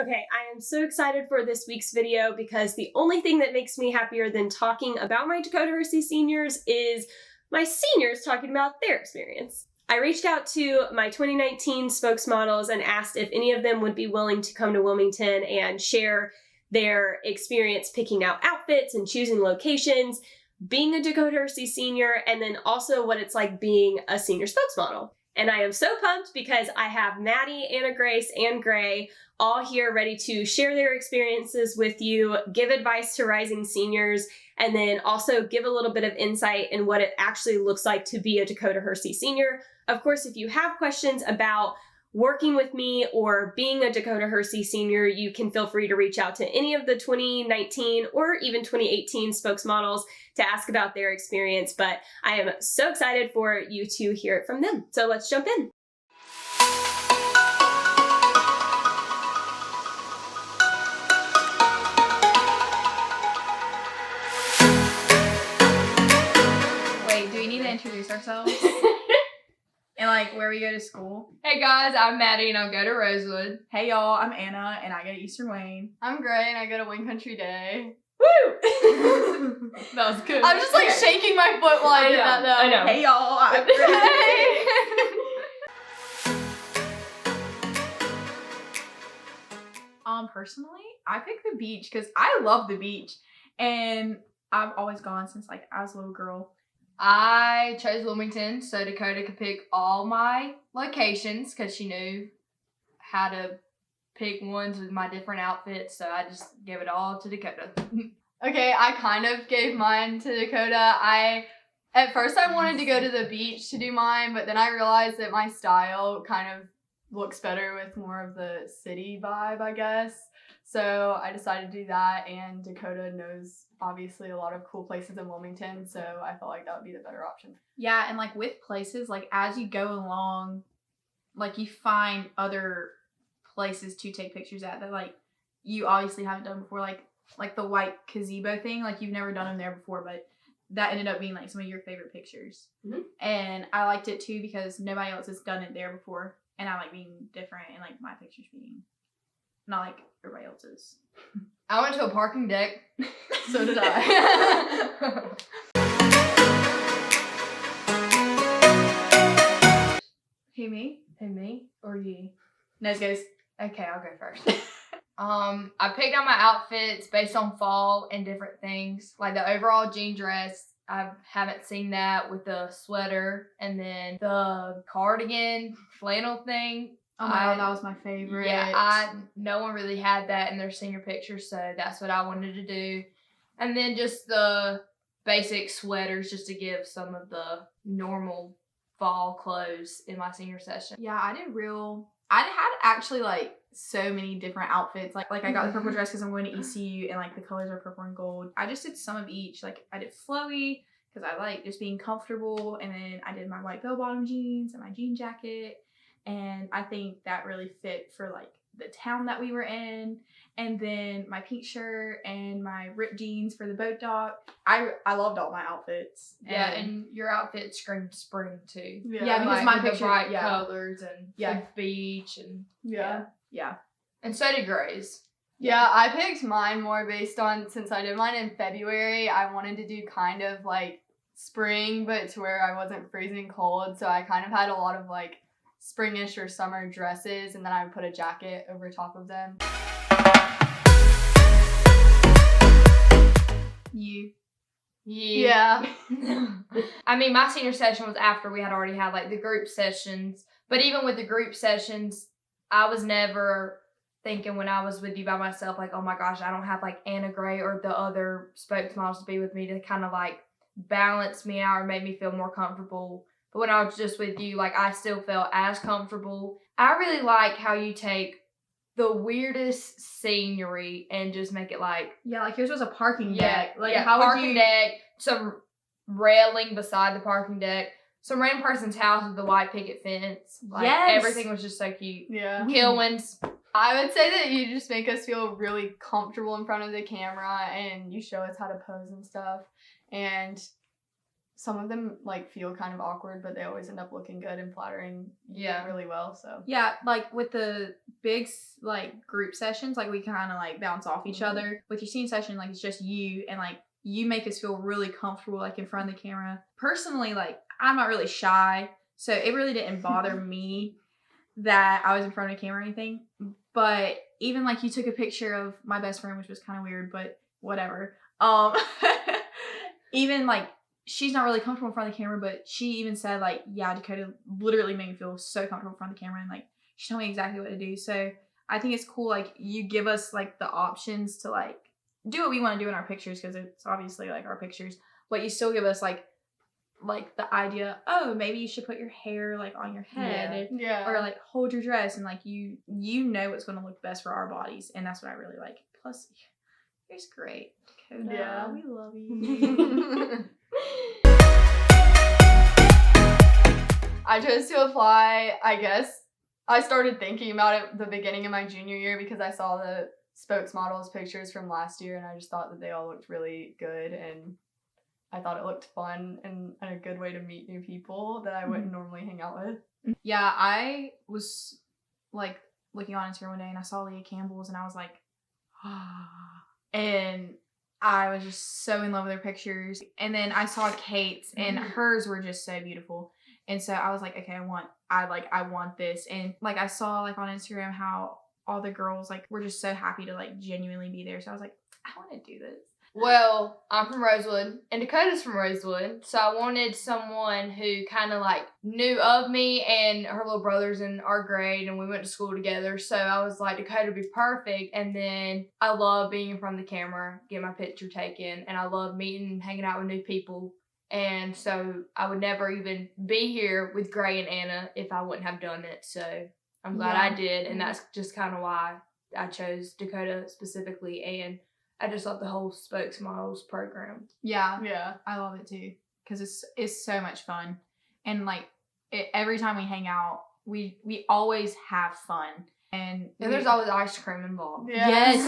Okay, I am so excited for this week's video because the only thing that makes me happier than talking about my Dakota Hersey seniors is my seniors talking about their experience. I reached out to my 2019 spokesmodels and asked if any of them would be willing to come to Wilmington and share their experience picking out outfits and choosing locations, being a Dakota Hersey senior, and then also what it's like being a senior spokesmodel. And I am so pumped because I have Maddie, Anna Grace, and Gray all here ready to share their experiences with you, give advice to rising seniors, and then also give a little bit of insight in what it actually looks like to be a Dakota Hersey senior. Of course, if you have questions about working with me or being a Dakota Hersey senior, you can feel free to reach out to any of the 2019 or even 2018 spokesmodels to ask about their experience, but I am so excited for you to hear it from them. So let's jump in. Wait, do we need to introduce ourselves? And like where we go to school? Hey guys, I'm Maddie and I go to Rosewood. Hey y'all, I'm Anna and I go to Eastern Wayne. I'm Gray and I go to Wayne Country Day. Woo! That was good. I'm just like shaking my foot while I did that though. I know. Hey y'all, I'm Gray. Personally, I picked the beach because I love the beach and I've always gone since like I was a little girl. I chose Wilmington so Dakota could pick all my locations because she knew how to pick ones with my different outfits, so I just gave it all to Dakota. Okay, I kind of gave mine to Dakota. At first I wanted to go to the beach to do mine, but then I realized that my style kind of looks better with more of the city vibe, I guess. So I decided to do that, and Dakota knows obviously a lot of cool places in Wilmington, so I felt like that would be the better option. Yeah, and like with places, like as you go along, like you find other places to take pictures at that like you obviously haven't done before, like the white gazebo thing, like you've never done them there before, but that ended up being like some of your favorite pictures. Mm-hmm. And I liked it too because nobody else has done it there before, and I like being different and like my pictures being not like everybody else's. I went to a parking deck. So did I. Who, me? Who, me or you? Nose goes. Okay, I'll go first. I picked out my outfits based on fall and different things. Like the overall jean dress, I haven't seen that with the sweater, and then the cardigan flannel thing. Oh my god, that was my favorite. Yeah, no one really had that in their senior pictures, so that's what I wanted to do. And then just the basic sweaters just to give some of the normal fall clothes in my senior session. Yeah, I had actually like so many different outfits. Like I got the purple dress because I'm going to ECU and like the colors are purple and gold. I just did some of each. Like I did flowy because I like just being comfortable, and then I did my white bell-bottom jeans and my jean jacket. And I think that really fit for like the town that we were in. And then my pink shirt and my ripped jeans for the boat dock. I loved all my outfits. Yeah, and your outfit screamed spring too. Yeah, because like my with picture, the bright colors and Yeah. the beach and yeah. And so did Gray's. Yeah, I picked mine more based on, since I did mine in February, I wanted to do kind of like spring, but to where I wasn't freezing cold. So I kind of had a lot of like springish or summer dresses, and then I would put a jacket over top of them. Yeah. I mean, my senior session was after we had already had like the group sessions, but even with the group sessions, I was never thinking when I was with you by myself, like, oh my gosh, I don't have like Anna Gray or the other spokesmodels to be with me to kind of like balance me out or make me feel more comfortable. But when I was just with you, like I still felt as comfortable. I really like how you take the weirdest scenery and just make it like, yeah, like yours was a parking deck. Like how parking deck, some railing beside the parking deck, some random person's house with the white picket fence. Like everything was just so cute. Yeah. Kilwins. I would say that you just make us feel really comfortable in front of the camera, and you show us how to pose and stuff. And some of them like feel kind of awkward, but they always end up looking good and flattering really well. So yeah, like with the big like group sessions, like we kind of like bounce off each other. With your scene session, like it's just you, and like you make us feel really comfortable like in front of the camera. Personally, like I'm not really shy, so it really didn't bother me that I was in front of the camera or anything. But even like you took a picture of my best friend, which was kind of weird, but whatever. Even like she's not really comfortable in front of the camera, but she even said like, yeah, Dakota literally made me feel so comfortable in front of the camera, and like she told me exactly what to do. So I think it's cool, like you give us like the options to like do what we want to do in our pictures, because it's obviously like our pictures, but you still give us like the idea, oh, maybe you should put your hair like on your head, or like hold your dress, and like you know what's going to look best for our bodies, and that's what I really like. Plus, you're great, Dakota. Yeah, we love you. I chose to apply, I guess. I started thinking about it at the beginning of my junior year because I saw the Spokesmodels pictures from last year, and I just thought that they all looked really good, and I thought it looked fun and a good way to meet new people that I wouldn't normally hang out with. Yeah, I was like looking on Instagram one day and I saw Leah Campbell's, and I was like, and I was just so in love with her pictures. And then I saw Kate's, and hers were just so beautiful. And so I was like, okay, I want this. And like I saw like on Instagram how all the girls like were just so happy to like genuinely be there. So I was like, I want to do this. Well, I'm from Rosewood, and Dakota's from Rosewood, so I wanted someone who kind of like knew of me, and her little brother's in our grade, and we went to school together, so I was like, Dakota would be perfect. And then I love being in front of the camera, getting my picture taken, and I love meeting and hanging out with new people, and so I would never even be here with Gray and Anna if I wouldn't have done it, so I'm glad I did, and that's just kind of why I chose Dakota specifically, and I just love the whole Spokesmodels program. Yeah, I love it too, because it's so much fun, and like every time we hang out, we always have fun, and there's always ice cream involved. Yes,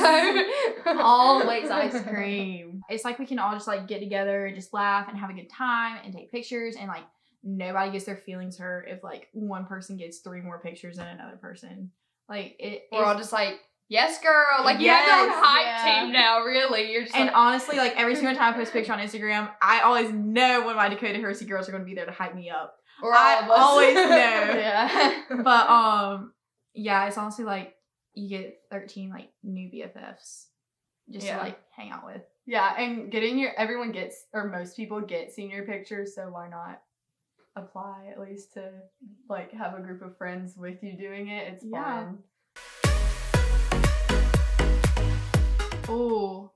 always ice cream. It's like we can all just like get together and just laugh and have a good time and take pictures, and like nobody gets their feelings hurt if like one person gets 3 more pictures than another person. Like we're all just like, yes, girl. Like, you have your own hype team now, really. You're just honestly, like, every single time I post a picture on Instagram, I always know when my Dakota Hersey girls are going to be there to hype me up. Or all of us. Always know. But, yeah, it's honestly, like, you get 13, like, new BFFs just to, like, hang out with. Yeah, and everyone gets, or most people get senior pictures, so why not apply at least to, like, have a group of friends with you doing it? It's fun. Ooh.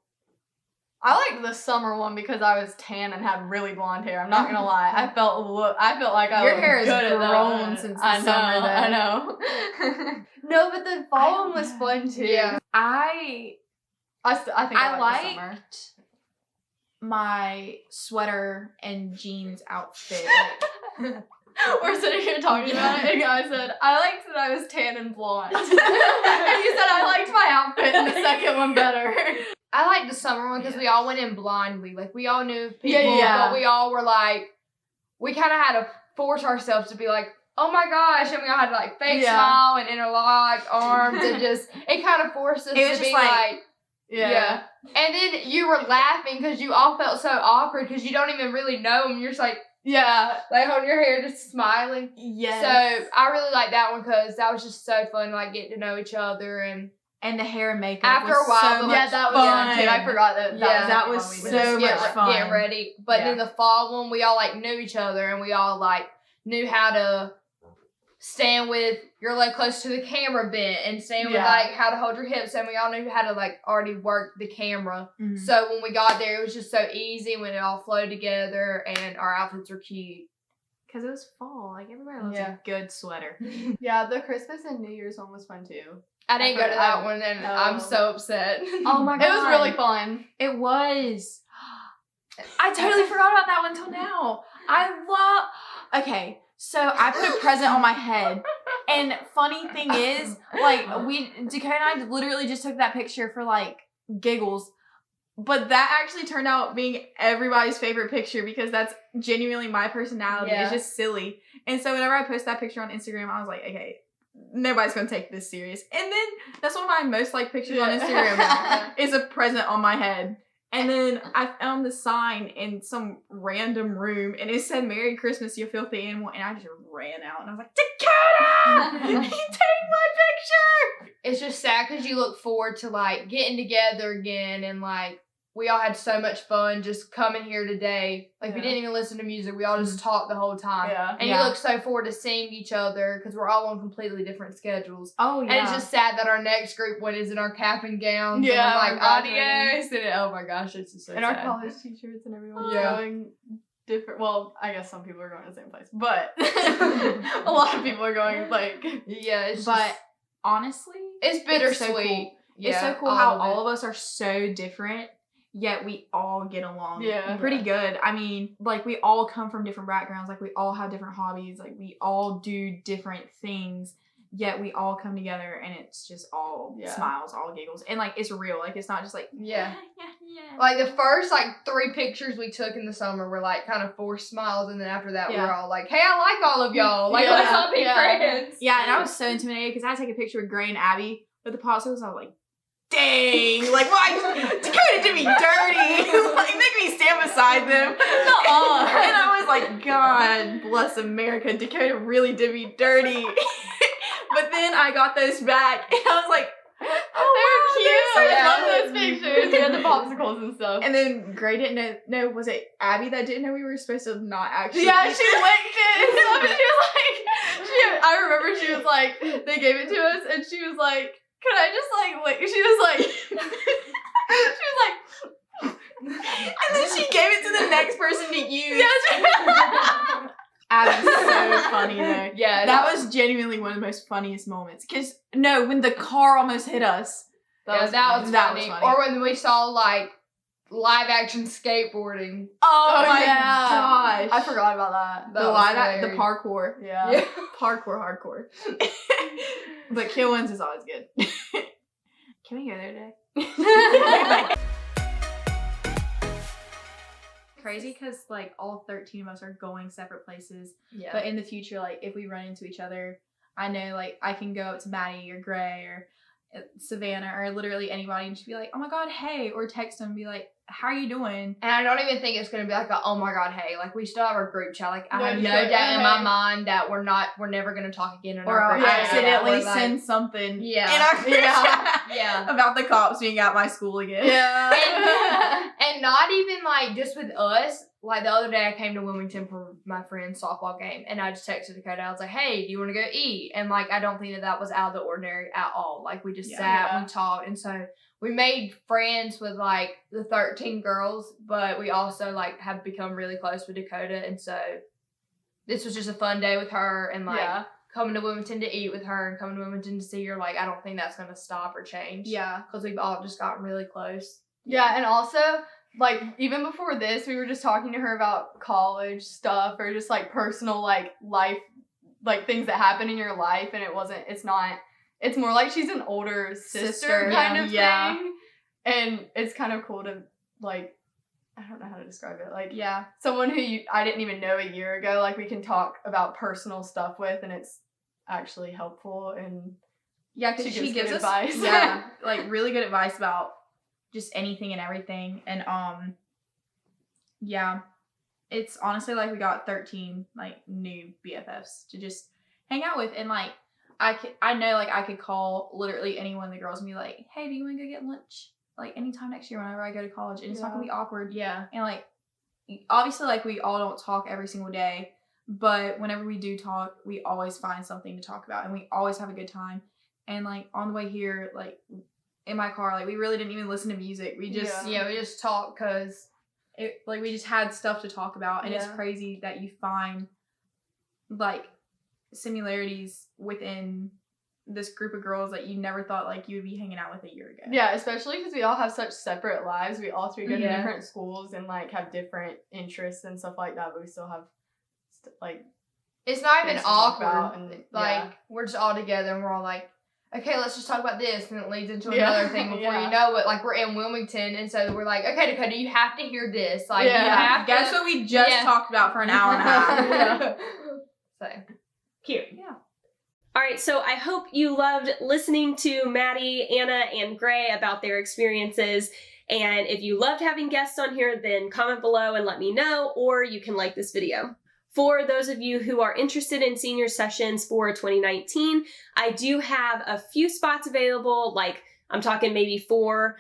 I liked the summer one because I was tan and had really blonde hair. I'm not gonna lie. I felt like I your looked hair good has at grown since the summer. Though. I know. No, but the fall one was fun too. Yeah. I think I liked the summer. My sweater and jeans outfit. We're sitting here talking about it, and I said, I liked that I was tan and blonde. And you said I liked my outfit in the second one better. I liked the summer one because we all went in blindly. Like, we all knew people, but we all were like, we kind of had to force ourselves to be like, oh my gosh, and we all had to like fake smile and interlock arms, and just, it kind of forced us to be like, yeah. And then you were laughing because you all felt so awkward because you don't even really know them. You're just like, like holding your hair, just smiling. Yes. So I really like that one because that was just so fun, like getting to know each other and the hair and makeup. After a while, so much that was fun. fun too. I forgot that was so much fun. Getting ready, but then the fall one, we all like knew each other and we all like knew how to stand with your leg close to the camera bent and stand with like how to hold your hips, and we all knew how to like already work the camera. Mm-hmm. So when we got there, it was just so easy when it all flowed together, and our outfits were cute. Because it was fall, like everybody loves a good sweater. Yeah, the Christmas and New Year's one was fun too. I didn't go to that one, and I'm so upset. Oh my god, it was really fun. It was. I totally forgot about that one till now. Okay. So I put a present on my head, and funny thing is, like Dakota and I literally just took that picture for like giggles, But that actually turned out being everybody's favorite picture because that's genuinely my personality. Yeah. It's just silly. And so whenever I post that picture on Instagram, I was like, okay, nobody's gonna take this serious. And then that's one of my most liked pictures on Instagram now. Is a present on my head. And then I found the sign in some random room and it said Merry Christmas, you filthy animal, and I just ran out and I was like, Dakota! You take my picture! It's just sad because you look forward to like getting together again, and like we all had so much fun just coming here today. Like we didn't even listen to music. We all just talked the whole time. Yeah. And you look so forward to seeing each other because we're all on completely different schedules. Oh, yeah. And it's just sad that our next group one is in our cap and gowns. Yeah, And we're like, we're adios. And oh my gosh, it's just so And sad. our college t-shirts and everyone's Yeah. going different. Well, I guess some people are going to the same place, but a lot of people are going like. Yeah, it's But just, honestly, it's bittersweet. so cool. Yeah, it's so cool how all of us are so different, yet we all get along pretty good. I mean, like, we all come from different backgrounds. Like, we all have different hobbies. Like, we all do different things, yet we all come together, and it's just all smiles, all giggles. And, like, it's real. Like, it's not just like, Yeah. yeah. Like, the first, like, 3 pictures we took in the summer were, like, kind of forced smiles, and then after that, we were all like, hey, I like all of y'all. Like, let's all be friends. Yeah, and I was so intimidated because I had to take a picture with Gray and Abby with the popsicles. I was like, dang, like, why? Dakota did me dirty. Like, make me stand beside them. And I was like, God bless America. Dakota really did me dirty. But then I got those back, and I was like, oh, They're cute. they're so I love those pictures. We had the popsicles and stuff. And then Gray didn't know. No, was it Abby that didn't know we were supposed to not actually? Yeah, she licked it and stuff, and she was like, I remember she was like, they gave it to us, and she was like, could I just like lick? She was like, And then she gave it to the next person to use. yeah, Abby's so funny though. Yeah. That was genuinely one of the most funniest moments. Cause no, when the car almost hit us. That was funny. Or when we saw, like, live action skateboarding. Oh my yeah. gosh. I forgot about that. The parkour. Yeah. Parkour hardcore. But Kill Ones is always good. Can we go there today? Crazy because like all 13 of us are going separate places. Yeah. But in the future, like if we run into each other, I know like I can go up to Maddie or Gray or Savannah or literally anybody and just be like, oh my God, hey, or text them and be like, how are you doing? And I don't even think it's gonna be like a, oh my God, hey, like we still have our group chat. Like I have no Yeah, doubt in my hey. mind that we're never gonna talk again in Or our I'll group chat. accidentally We're like- send something Yeah. in our group chat Yeah. about the cops being at my school again. Yeah. And not even like just with us. Like the other day I came to Wilmington for my friend's softball game and I just texted Dakota. I was like, hey, do you want to go eat? And like I don't think that was out of the ordinary at all. Like we just sat and we talked, and so we made friends with like the 13 girls, but we also like have become really close with Dakota, and so this was just a fun day with her, and like coming to Wilmington to eat with her and coming to Wilmington to see her. Like I don't think that's gonna stop or change. Yeah. Because we've all just gotten really close. Yeah, and also, like, even before this, we were just talking to her about college stuff or just, like, personal, like, life, like, things that happen in your life, and it's more like she's an older sister kind of thing, and it's kind of cool to, like, I don't know how to describe it, like, someone who I didn't even know a year ago, like, we can talk about personal stuff with, and it's actually helpful, and because she gives us advice. like really good advice about just anything and everything. And it's honestly like we got 13 like new BFFs to just hang out with. And like I know like I could call literally any one of the girls and be like, hey, do you want to go get lunch like anytime next year whenever I go to college? And it's not gonna be awkward. Yeah. And like obviously like we all don't talk every single day, but whenever we do talk, we always find something to talk about and we always have a good time. And like on the way here, like in my car, like we really didn't even listen to music. We just we just talked because we just had stuff to talk about, and it's crazy that you find like similarities within this group of girls that you never thought like you would be hanging out with a year ago. Yeah, especially because we all have such separate lives. We all three go to different schools and like have different interests and stuff like that, but we still have like it's not even things to talk awkward. about and, like we're just all together and we're all like, okay, let's just talk about this, and it leads into Yeah. another thing before Yeah. you know it. Like, we're in Wilmington, and so we're like, okay, Dakota, you have to hear this. Like, Yeah. you have to. Guess what we just Yeah. talked about for an hour and a half. So, Cute. Yeah. All right, so I hope you loved listening to Maddie, Anna, and Gray about their experiences. And if you loved having guests on here, then comment below and let me know, or you can like this video. For those of you who are interested in senior sessions for 2019, I do have a few spots available, like I'm talking maybe 4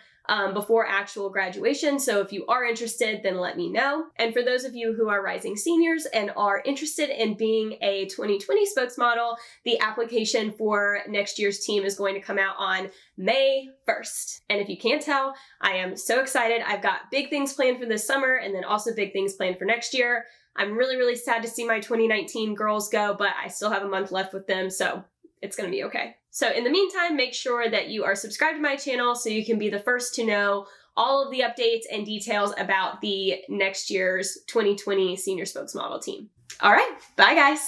before actual graduation. So if you are interested, then let me know. And for those of you who are rising seniors and are interested in being a 2020 spokesmodel, the application for next year's team is going to come out on May 1st. And if you can't tell, I am so excited. I've got big things planned for this summer and then also big things planned for next year. I'm really, really sad to see my 2019 girls go, but I still have a month left with them, so it's gonna be okay. So in the meantime, make sure that you are subscribed to my channel so you can be the first to know all of the updates and details about the next year's 2020 Senior Spokesmodel team. All right, bye guys.